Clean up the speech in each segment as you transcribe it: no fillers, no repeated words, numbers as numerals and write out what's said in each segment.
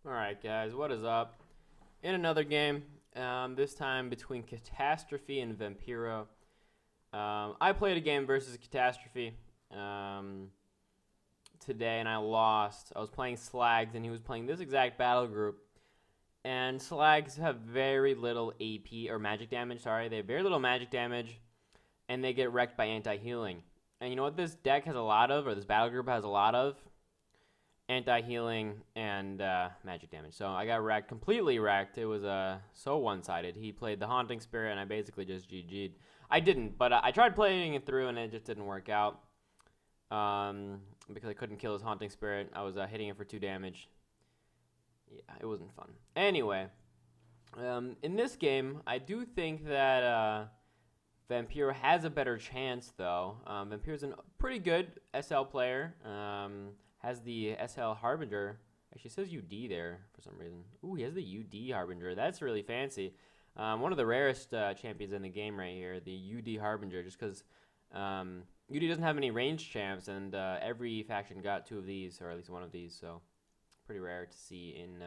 Alright guys, what is up? In another game, this time between Catastrophe and Vampiro. I played a game versus Catastrophe today and I lost. I was playing Slags and he was playing this exact battle group. And Slags have very little AP, or magic damage, sorry. They have very little magic damage and they get wrecked by anti-healing. And you know what this deck has a lot of, or this battle group has a lot of? Anti-healing and magic damage. So I got wrecked, completely wrecked. It was so one-sided. He played the Haunting Spirit and I basically just GG'd. I didn't, but I tried playing it through and it just didn't work out because I couldn't kill his Haunting Spirit. I was hitting him for 2 damage. Yeah, it wasn't fun. Anyway, in this game, I do think that Vampiro has a better chance, though. Vampiro's a pretty good SL player. Has the SL Harbinger. Actually, it says UD there for some reason. Ooh, he has the UD Harbinger. That's really fancy. One of the rarest champions in the game right here, the UD Harbinger, just because UD doesn't have any ranged champs, and every faction got 2 of these, or at least 1 of these, so pretty rare to see in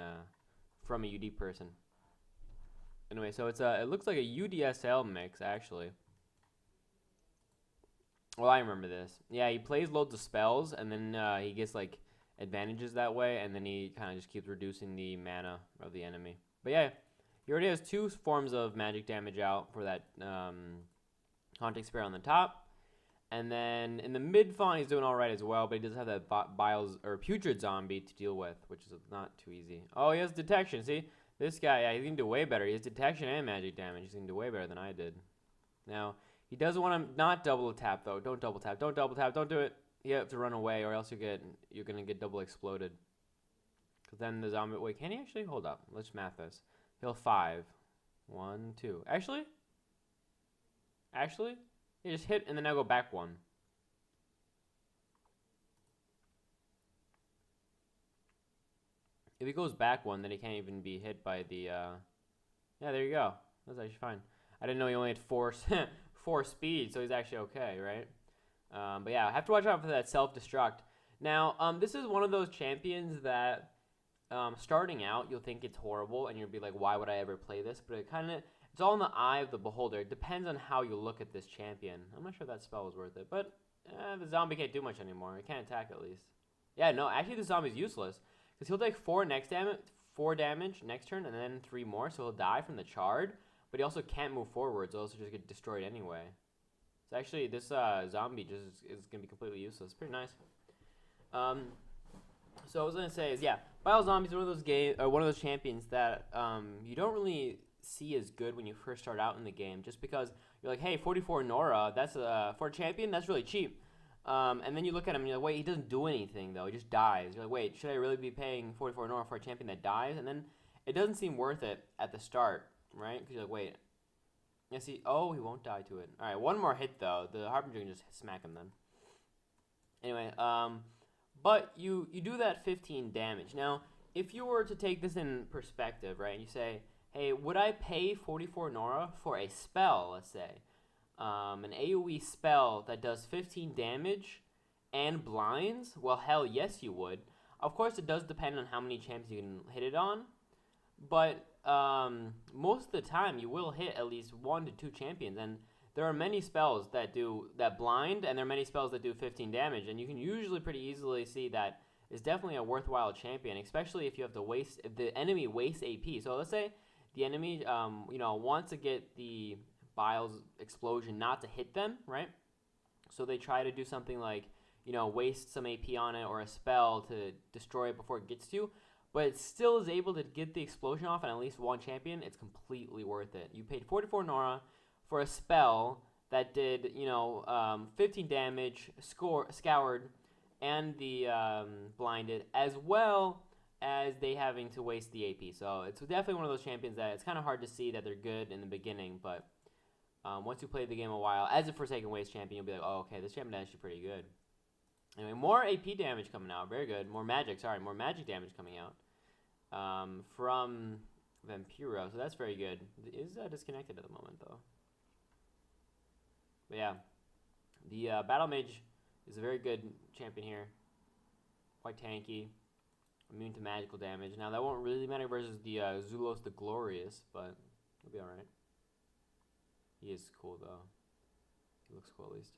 from a UD person. Anyway, so it looks like a UDSL mix, actually. Well, I remember this. Yeah, he plays loads of spells, and then he gets, like, advantages that way, and then he kind of just keeps reducing the mana of the enemy. But yeah, he already has 2 forms of magic damage out for that Haunting Spirit on the top. And then in the mid fawn, he's doing all right as well, but he does have that Biles, or Putrid Zombie to deal with, which is not too easy. Oh, he has Detection. See? This guy, yeah, he's going to do way better. He has Detection and magic damage. He's going to do way better than I did. Now, he doesn't want to not double tap, though. Don't double tap. Don't double tap. Don't do it. You have to run away, or else you're going to get double exploded. Because then the zombie... Wait, can he actually? Hold up. Let's math this. He'll 5. 1, 2. Actually? He just hit, and then I'll go back 1. If he goes back 1, then he can't even be hit by the... Yeah, there you go. That's actually fine. I didn't know he only had 4 speed, so he's actually okay, right? But yeah, I have to watch out for that self-destruct. Now, this is one of those champions that starting out, you'll think it's horrible, and you'll be like, why would I ever play this? But it's all in the eye of the beholder. It depends on how you look at this champion. I'm not sure that spell was worth it, but the zombie can't do much anymore. It can't attack at least. Yeah, no, actually the zombie's useless, because he'll take 4 damage next turn, and then 3 more, so he'll die from the Chard. But he also can't move forward, so he'll also just get destroyed anyway. So actually, this zombie just is going to be completely useless. Pretty nice. So what I was going to say is, yeah, Bile Zombie's one of those champions that you don't really see as good when you first start out in the game, just because you're like, hey, 44 Nora, that's for a champion, that's really cheap. And then you look at him and you're like, wait, he doesn't do anything, though. He just dies. You're like, wait, should I really be paying 44 Nora for a champion that dies? And then it doesn't seem worth it at the start. Right? Because you're like, wait. Yeah, see, oh, he won't die to it. Alright, 1 more hit, though. The Harbinger can just smack him then. Anyway, but you do that 15 damage. Now, if you were to take this in perspective, right, and you say, hey, would I pay 44 Nora for a spell, let's say? An AoE spell that does 15 damage and blinds? Well, hell, yes, you would. Of course, it does depend on how many champs you can hit it on. But most of the time you will hit at least 1 to 2 champions, and there are many spells that blind, and there are many spells that do 15 damage, and you can usually pretty easily see that it's definitely a worthwhile champion, especially if you have to if the enemy wastes AP. So let's say the enemy wants to get the Bile's explosion not to hit them, right? So they try to do something like waste some AP on it, or a spell to destroy it before it gets to you. But it still is able to get the explosion off on at least 1 champion. It's completely worth it. You paid 44 Nora for a spell that did, 15 damage, scoured, and the blinded, as well as they having to waste the AP. So it's definitely one of those champions that it's kind of hard to see that they're good in the beginning, but once you play the game a while, as a Forsaken Waste champion, you'll be like, oh, okay, this champion is actually pretty good. Anyway, more AP damage coming out. Very good. More magic damage coming out from Vampiro. So that's very good. It is disconnected at the moment, though. But yeah, the Battle Mage is a very good champion here. Quite tanky. Immune to magical damage. Now, that won't really matter versus the Zulos the Glorious, but he'll be alright. He is cool, though. He looks cool, at least.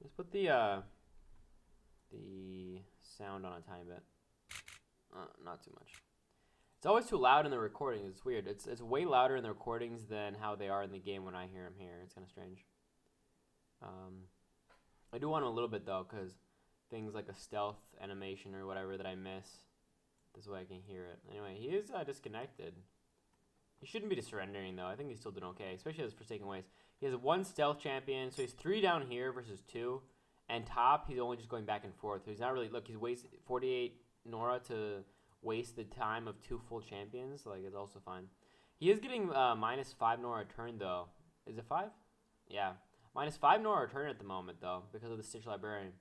Let's put the sound on a tiny bit. Not too much. It's always too loud in the recordings. It's weird. It's way louder in the recordings than how they are in the game when I hear them here. It's kind of strange. I do want him a little bit, though, because things like a stealth animation or whatever that I miss, this way I can hear it. Anyway, he is disconnected. He shouldn't be surrendering, though. I think he's still doing okay, especially as Forsaken Ways. He has 1 stealth champion, so he's 3 down here versus 2. And top, he's only just going back and forth. So he's not really... Look, he's wasted 48 Nora to waste the time of 2 full champions. Like, it's also fine. He is getting -5 Nora a turn, though. Is it 5? Yeah. -5 Nora a turn at the moment, though, because of the Stitch Librarian.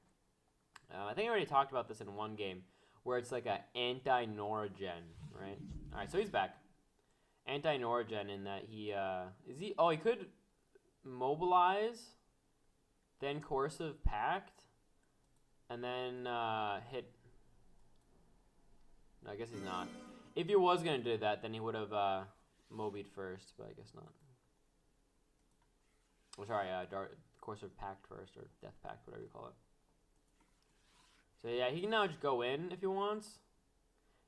I think I already talked about this in one game, where it's like a anti-Nora gen, right? Alright, so he's back. Anti-Nora gen in that he... Is he... Oh, he could mobilize, then Coercive Pact, and then hit... No, I guess he's not. If he was going to do that, then he would have Mobied first, but I guess not. Oh, sorry, Coercive Pact first, or Death Pact, whatever you call it. So yeah, he can now just go in if he wants.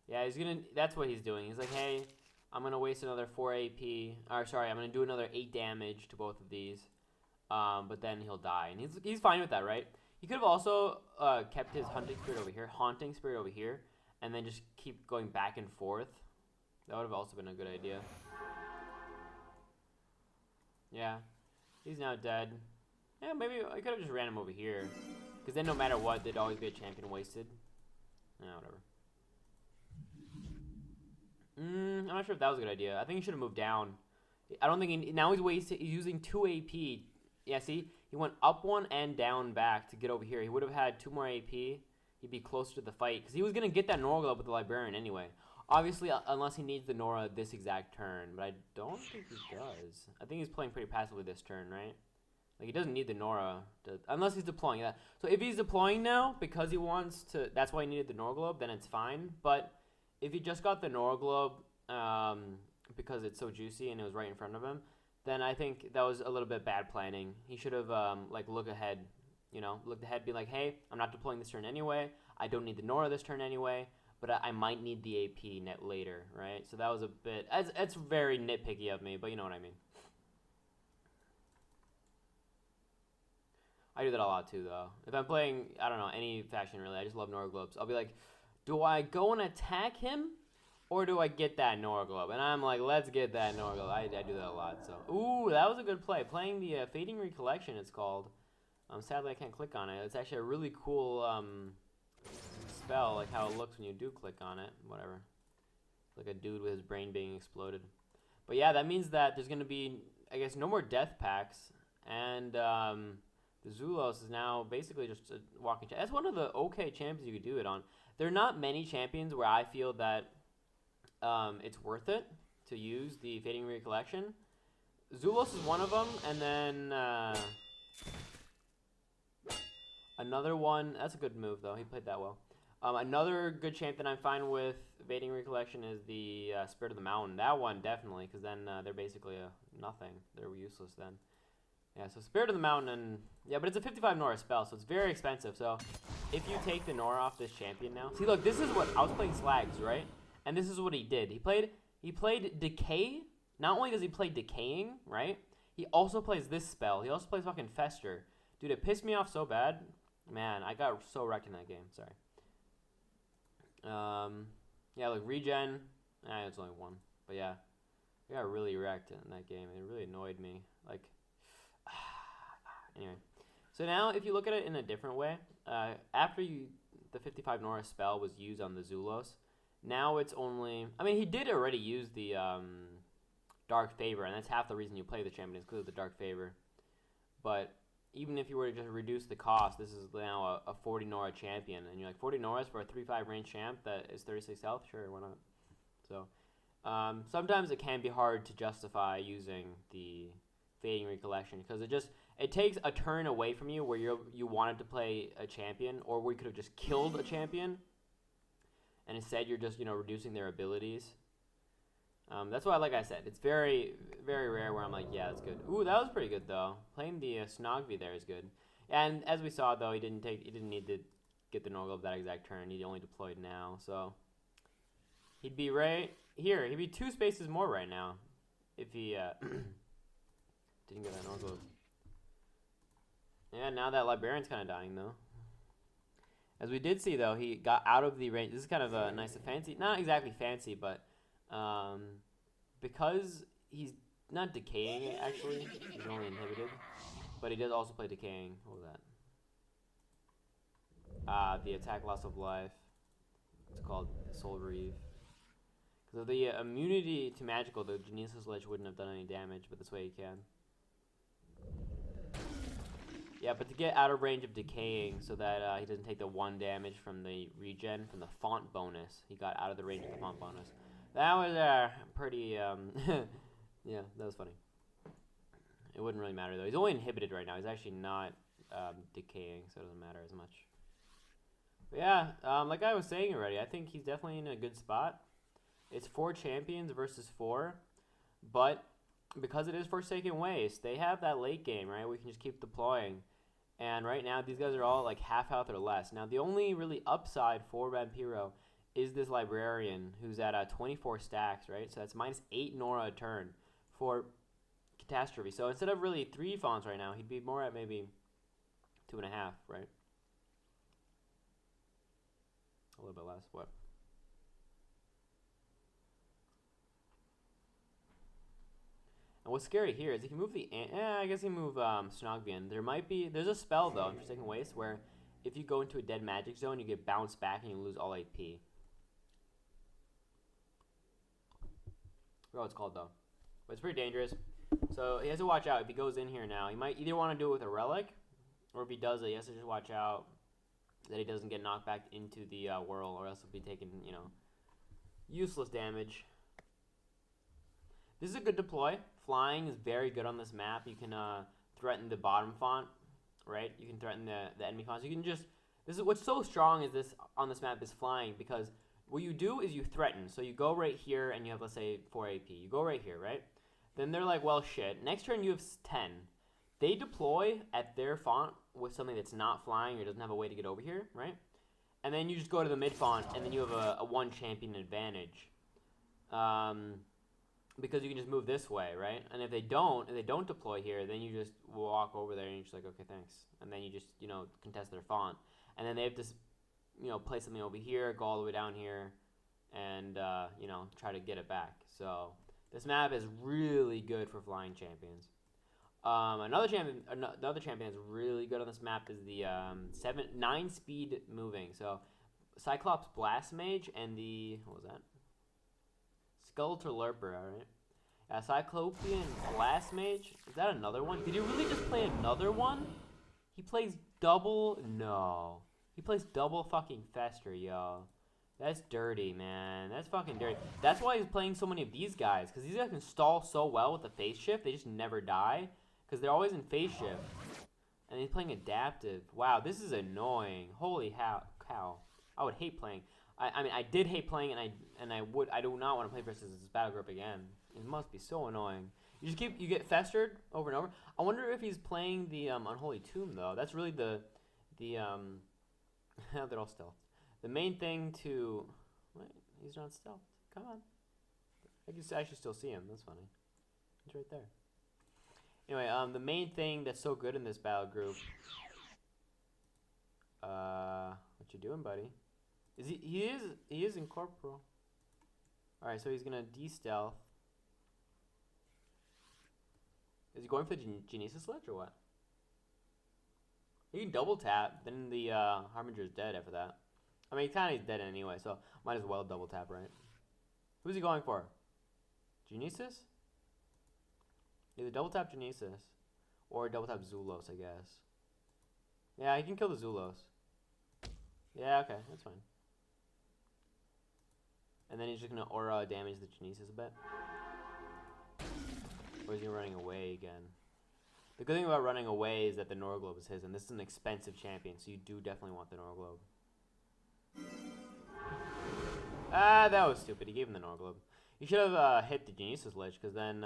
Yeah, he's gonna... That's what he's doing. He's like, hey, I'm gonna waste another 4 AP. Or sorry, I'm gonna do another 8 damage to both of these. But then he'll die, and he's fine with that, right? He could have also kept his Haunting Spirit over here, and then just keep going back and forth. That would have also been a good idea. Yeah, he's now dead. Yeah, maybe I could have just ran him over here, because then no matter what, there'd always be a champion wasted. Yeah, whatever. I'm not sure if that was a good idea. I think he should have moved down. I don't think he... Now he's using 2 AP. Yeah, see? He went up 1 and down back to get over here. He would have had 2 more AP. He'd be closer to the fight, because he was going to get that Nora Globe with the Librarian anyway. Obviously, unless he needs the Nora this exact turn, but I don't think he does. I think he's playing pretty passively this turn, right? Like, he doesn't need the Nora, unless he's deploying that. So if he's deploying now, because he wants to... That's why he needed the Nora Globe, then it's fine. But if he just got the Nora Globe because it's so juicy and it was right in front of him, then I think that was a little bit bad planning. He should have, like, looked ahead, you know? Looked ahead, be like, hey, I'm not deploying this turn anyway. I don't need the Nora this turn anyway. But I might need the AP net later, right? So that was a bit... It's very nitpicky of me, but you know what I mean. I do that a lot too, though. If I'm playing, I don't know, any faction really, I just love Nora Globes. I'll be like, do I go and attack him, or do I get that Nora Globe? And I'm like, let's get that Nora Globe. I do that a lot, so. Ooh, that was a good play. Playing the Fading Recollection, it's called. Sadly, I can't click on it. It's actually a really cool spell, like how it looks when you do click on it. Whatever. Like a dude with his brain being exploded. But yeah, that means that there's going to be, I guess, no more death packs, and... the Zulos is now basically just a walking champion. That's one of the okay champions you could do it on. There are not many champions where I feel that it's worth it to use the Fading Recollection. Zulos is one of them, and then another one. That's a good move, though. He played that well. Another good champion I'm fine with Fading Recollection is the Spirit of the Mountain. That one, definitely, because then they're basically nothing. They're useless then. Yeah, so Spirit of the Mountain, and yeah, but it's a 55 Nora spell, so it's very expensive. So if you take the Nora off this champion now, see, look, this is what I was playing Slags, right? And this is what he did. He played Decay. Not only does he play Decaying, right? He also plays this spell. He also plays fucking Fester. Dude, it pissed me off so bad. Man, I got so wrecked in that game. Sorry. Yeah, look, regen. It's only 1, but yeah, I got really wrecked in that game. It really annoyed me. Like. Anyway, so now if you look at it in a different way, after the 55 Nora spell was used on the Zulos, now it's only... I mean, he did already use the Dark Favor, and that's half the reason you play the champion is because of the Dark Favor. But even if you were to just reduce the cost, this is now a 40 Nora champion, and you're like, 40 Noras for a 3-5 range champ that is 36 health? Sure, why not? So, sometimes it can be hard to justify using the Fading Recollection, because it takes a turn away from you where you wanted to play a champion, or we could have just killed a champion, and instead you're just, you know, reducing their abilities. That's why, like I said, it's very, very rare where I'm like, yeah, that's good. Ooh, that was pretty good though. Playing the Snogby there is good. And as we saw though, he didn't need to get the Norglobe that exact turn. He only deployed now, so he'd be right here. He'd be 2 spaces more right now if he didn't get that Norglobe. Yeah, now that Librarian's kind of dying though. As we did see though, he got out of the range. This is kind of a nice, fancy, not exactly fancy, but because he's not decaying actually, he's only inhibited, but he does also play decaying. What was that? The attack loss of life. It's called Soul Reeve. Because of the immunity to magical, the Genesis Lich wouldn't have done any damage, but this way he can. Yeah, but to get out of range of decaying so that he doesn't take the 1 damage from the regen, from the font bonus, he got out of the range of the font bonus. That was pretty, yeah, that was funny. It wouldn't really matter though. He's only inhibited right now. He's actually not decaying, so it doesn't matter as much. But yeah, like I was saying already, I think he's definitely in a good spot. It's 4 champions versus 4, but because it is Forsaken Waste, they have that late game, right? We can just keep deploying. And right now, these guys are all like half health or less. Now, the only really upside for Vampiro is this Librarian, who's at 24 stacks, right? So that's -8 Nora a turn for Catastrophe. So instead of really 3 fonts right now, he'd be more at maybe 2.5, right? A little bit less. What? And what's scary here is he can move the... I guess he can move Snogbian. There's a spell, though, in Forsaken Waste, where if you go into a dead magic zone, you get bounced back and you lose all AP. I forgot what it's called, though. But it's pretty dangerous. So he has to watch out. If he goes in here now, he might either want to do it with a relic, or if he does it, he has to just watch out that he doesn't get knocked back into the whirl, or else he'll be taking, you know, useless damage. This is a good deploy. Flying is very good on this map. You can threaten the bottom font, right? You can threaten the enemy fonts. You can just... This is what's so strong is this on this map is flying, because what you do is you threaten. So you go right here and you have, let's say, 4 AP. You go right here, right? Then they're like, well, shit. Next turn you have 10. They deploy at their font with something that's not flying or doesn't have a way to get over here, right? And then you just go to the mid font, and then you have a 1 champion advantage. Because you can just move this way, right? And if they don't deploy here, then you just walk over there and you're just like, okay, thanks. And then you just, you know, contest their font. And then they have to, you know, play something over here, go all the way down here, and, you know, try to get it back. So this map is really good for flying champions. Another champion that's really good on this map is the 9 speed moving. So Cyclops Blast Mage and the, what was that? Skeletor Lurper, alright. Cyclopean Blast Mage. Is that another one? Did he really just play another one? He plays double? No. He plays double fucking Fester, yo. That's dirty, man. That's fucking dirty. That's why he's playing so many of these guys. Because these guys can stall so well with the phase shift. They just never die. Because they're always in phase shift. And he's playing adaptive. Wow, this is annoying. Holy cow. I would hate playing. I mean, I did hate playing, and I do not want to play versus this battle group again. It must be so annoying. You get festered over and over. I wonder if he's playing the Unholy Tomb though. That's really the they're all stealth. The main thing to wait, he's not stealth. Come on, I can actually still see him. That's funny. He's right there. Anyway, the main thing that's so good in this battle group. What you doing, buddy? Is he is incorporeal. Alright, so he's gonna de-stealth. Is he going for the Genesis Lich or what? He can double tap, then the Harbinger's dead after that. I mean, he kinda is dead anyway, so might as well double tap, right? Who's he going for? Genesis? Either double tap Genesis or double tap Zulos, I guess. Yeah, he can kill the Zulos. Yeah, okay, that's fine. And then he's just gonna aura damage the Genesis a bit. Or is he running away again? The good thing about running away is that the Norglobe is his, and this is an expensive champion, so you do definitely want the Norglobe. Ah, that was stupid. He gave him the Norglobe. He should have hit the Genesis Lich, because then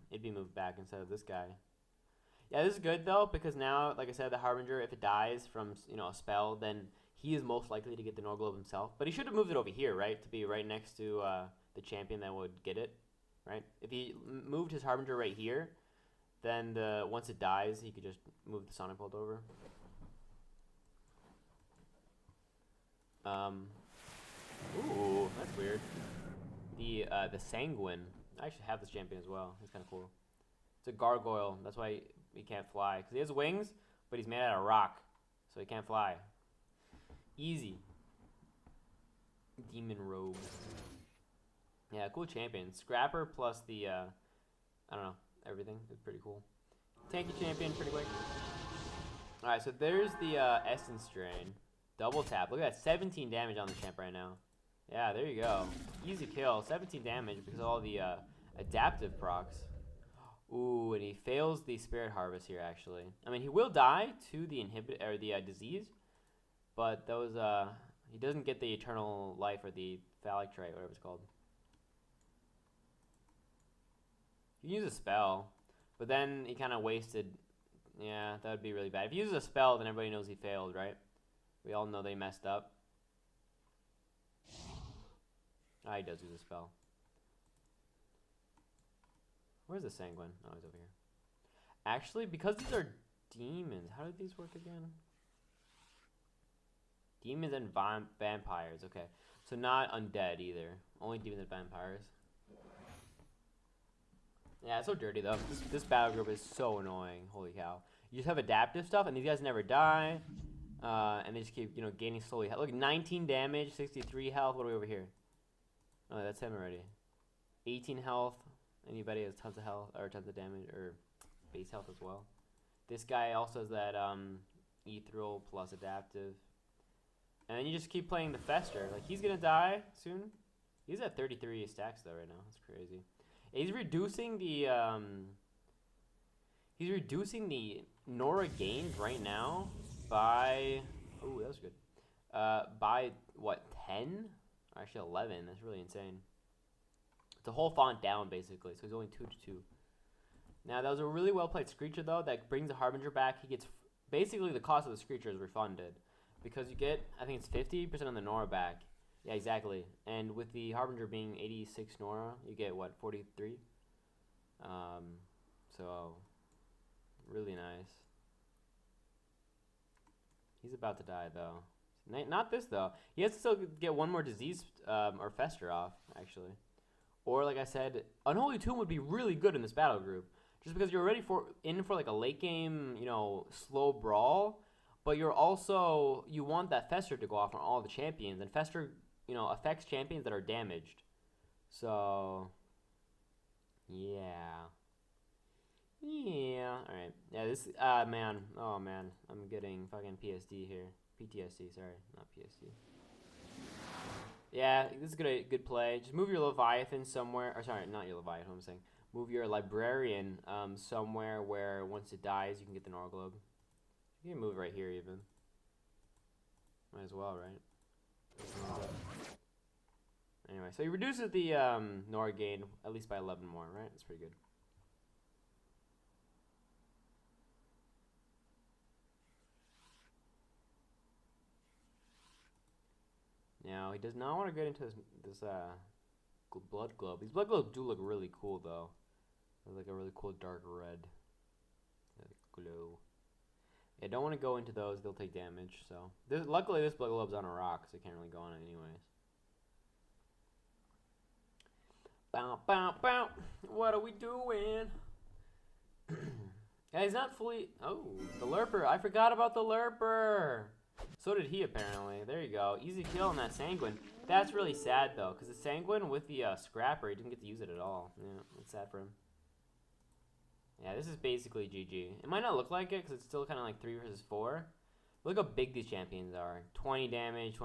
it'd be moved back instead of this guy. Yeah, this is good, though, because now, like I said, the Harbinger, if it dies from, a spell, then he is most likely to get the Norglobe himself. But he should have moved it over here, right? To be right next to the champion that would get it, right? If he moved his Harbinger right here, then once it dies, he could just move the Sonic Bolt over. Ooh, that's weird. The Sanguine. I actually have this champion as well. It's kind of cool. It's a gargoyle. That's why he can't fly. Because he has wings, but he's made out of rock. So he can't fly. Easy. Demon Robe. Yeah, cool champion. Scrapper plus the, I don't know, everything. It's pretty cool. Tanky champion, pretty quick. Alright, so there's the Essence Drain. Double tap. Look at that, 17 damage on the champ right now. Yeah, there you go. Easy kill. 17 damage because of all the adaptive procs. Ooh, and he fails the Spirit Harvest here, actually. I mean, he will die to the disease, but those he doesn't get the Eternal Life or the Phallic Trait, whatever it's called. You can use a spell, but then he kind of wasted. Yeah, that would be really bad. If he uses a spell, then everybody knows he failed, right? We all know they messed up. Ah, he does use a spell. Where's the Sanguine? Oh, he's over here. Actually, because these are demons, how did these work again? Demons and vampires. Okay, so not undead either. Only demons and vampires. Yeah, it's so dirty though. This battle group is so annoying. Holy cow! You just have adaptive stuff, and these guys never die. And they just keep, gaining slowly. Look, 19 damage, 63 health. What are we over here? Oh, that's him already. 18 health. Anybody has tons of health or tons of damage or base health as well. This guy also has that ethereal plus adaptive. And then you just keep playing the Fester. Like, he's gonna die soon. He's at 33 stacks though right now. That's crazy. He's reducing the Nora gains right now by, oh, that was good. By what, 10? Or actually 11. That's really insane. It's a whole font down basically, so he's only 2 to 2. Now that was a really well played Screecher though. That brings the Harbinger back. He gets basically the cost of the Screecher is refunded because you get, I think it's 50% on the Nora back. Yeah, exactly. And with the Harbinger being 86 Nora, you get what, 43? So really nice. He's about to die though. Not this though. He has to still get one more disease or Fester off actually. Or like I said, Unholy Tomb would be really good in this battle group, just because you're ready in for like a late game, slow brawl, but you want that Fester to go off on all the champions, and Fester, affects champions that are damaged. So yeah. Yeah. All right. Yeah. This. Man. Oh man. I'm getting fucking PSD here. PTSD. Sorry, not PSD. Yeah. This is good play. Just move your Leviathan somewhere. Or sorry, not your Leviathan. I'm saying move your Librarian somewhere where once it dies you can get the Norglobe. You can move right here even. Might as well, right? Anyway, so he reduces the Nora gain at least by 11 more, right? That's pretty good. Now, he does not want to get into this blood globe. These blood globes do look really cool, though. They're like a really cool dark red. Glow. Yeah, don't want to go into those. They'll take damage. So, luckily, this blood globe's on a rock, so it can't really go on it anyways. Bow, bow, bow. What are we doing? Yeah, he's not fully... Oh, the Lurper. I forgot about the Lurper. So did he, apparently. There you go. Easy kill on that Sanguine. That's really sad, though, because the Sanguine with the Scrapper, he didn't get to use it at all. Yeah, it's sad for him. Yeah, this is basically GG. It might not look like it, because it's still kind of like 3 versus 4. Look how big these champions are. 20 damage,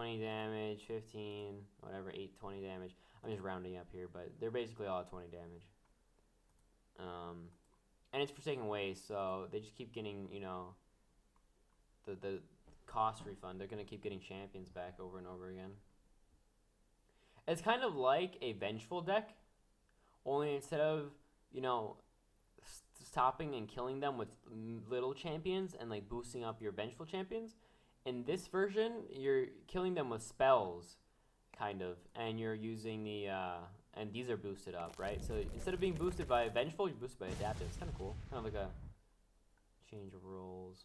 15, whatever, 8, 20 damage. I'm just rounding up here, but they're basically all at 20 damage. And it's Forsaken Waste, so they just keep getting, the cost refund. They're going to keep getting champions back over and over again. It's kind of like a Vengeful deck, only instead of, you know, stopping and killing them with little champions and like boosting up your Vengeful champions, in this version, you're killing them with spells, kind of, and you're using the, and these are boosted up, right? So instead of being boosted by Vengeful, you're boosted by Adaptive. It's kind of cool. Kind of like a change of roles.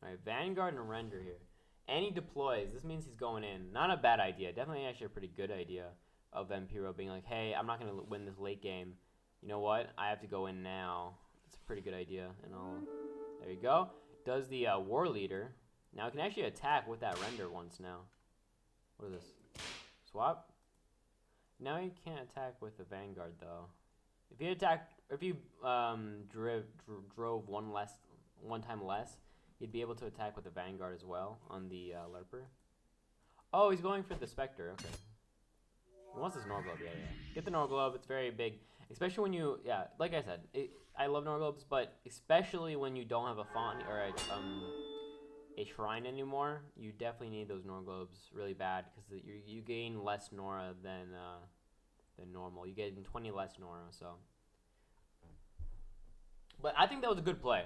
Alright, Vanguard and Render here. And he deploys. This means he's going in. Not a bad idea. Definitely actually a pretty good idea of Vampiro being like, hey, I'm not going to win this late game. You know what? I have to go in now. It's a pretty good idea. And there you go. Does the War Leader. Now it can actually attack with that Render once now. What is this? Swap? Now you can't attack with the Vanguard though. If you drove one time less, you'd be able to attack with the Vanguard as well on the Lerper. Oh, he's going for the Spectre. Okay. He wants this Norglobe. Yeah. Get the Norglobe. It's very big, especially when you like I said, I love Norglobes, but especially when you don't have a font or a shrine anymore, you definitely need those Norglobes really bad because you gain less Nora than normal. You get 20 less Nora, so. But I think that was a good play.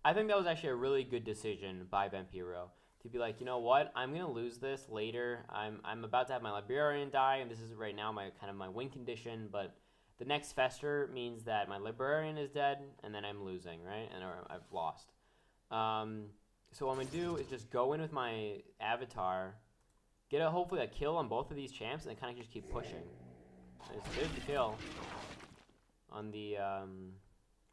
I think that was actually a really good decision by Vampiro to be like, you know what, I'm gonna lose this later. I'm about to have my Librarian die, and this is right now my kind of my win condition. But the next Fester means that my Librarian is dead, and then I'm losing, right? And I've lost. So what I'm going to do is just go in with my Avatar, get hopefully a kill on both of these champs, and kind of just keep pushing. There's the kill on the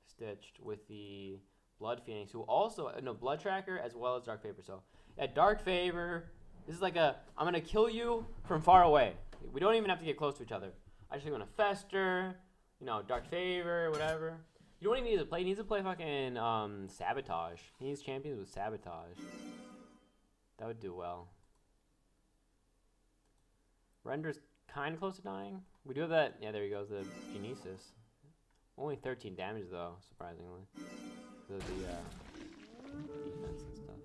Stitched with the Blood Phoenix, who also, no, Blood Tracker as well as Dark Favor. So, yeah, Dark Favor, this is like I'm going to kill you from far away. We don't even have to get close to each other. I just want to Fester, you know, Dark Favor, whatever. You don't even need to play. He needs to play fucking Sabotage. He needs champions with Sabotage. That would do well. Render's kind of close to dying. We do have that. Yeah, there he goes. The Genesis. Only 13 damage though, surprisingly. So the defense and stuff.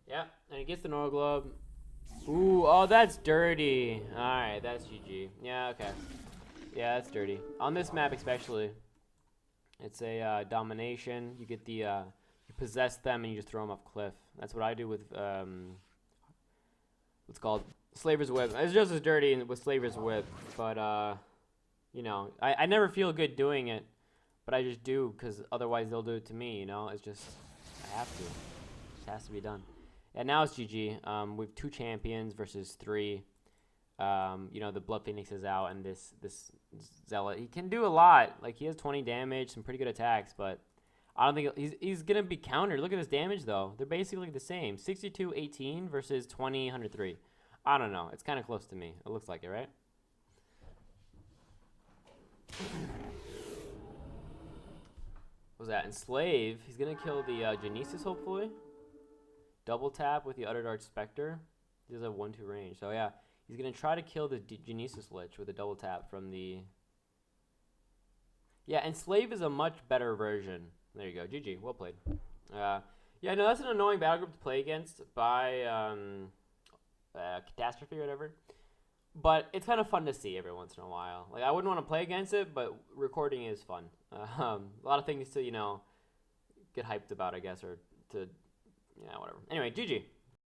Yeah, and he gets the Norglobe. Ooh, oh, that's dirty. All right, that's GG. Yeah, okay. Yeah, that's dirty. On this map especially. It's a domination. You get the you possess them and you just throw them off cliff. That's what I do with what's called Slaver's Whip. It's just as dirty with Slaver's Whip, but you know, I never feel good doing it, but I just do because otherwise they'll do it to me. You know, it's just I have to. It just has to be done. And now it's GG. We have 2 champions versus 3. You know, the Blood Phoenix is out, and this Zealot, he can do a lot. Like, he has 20 damage, some pretty good attacks, but I don't think he's gonna be countered. Look at this damage though; they're basically the same. 62-18 versus 20-103. I don't know. It's kind of close to me. It looks like it, right? What was that? Enslave. He's gonna kill the Genesis, hopefully. Double tap with the Utter Dark Spectre. He does have 1-2 range, so yeah. He's going to try to kill the Genesis Lich with a double tap from the... Yeah, Enslave is a much better version. There you go. GG. Well played. Yeah, no, that's an annoying battle group to play against by Catastrophe or whatever. But it's kind of fun to see every once in a while. Like, I wouldn't want to play against it, but recording is fun. A lot of things to, you know, get hyped about, I guess, or to... Yeah, whatever. Anyway, GG.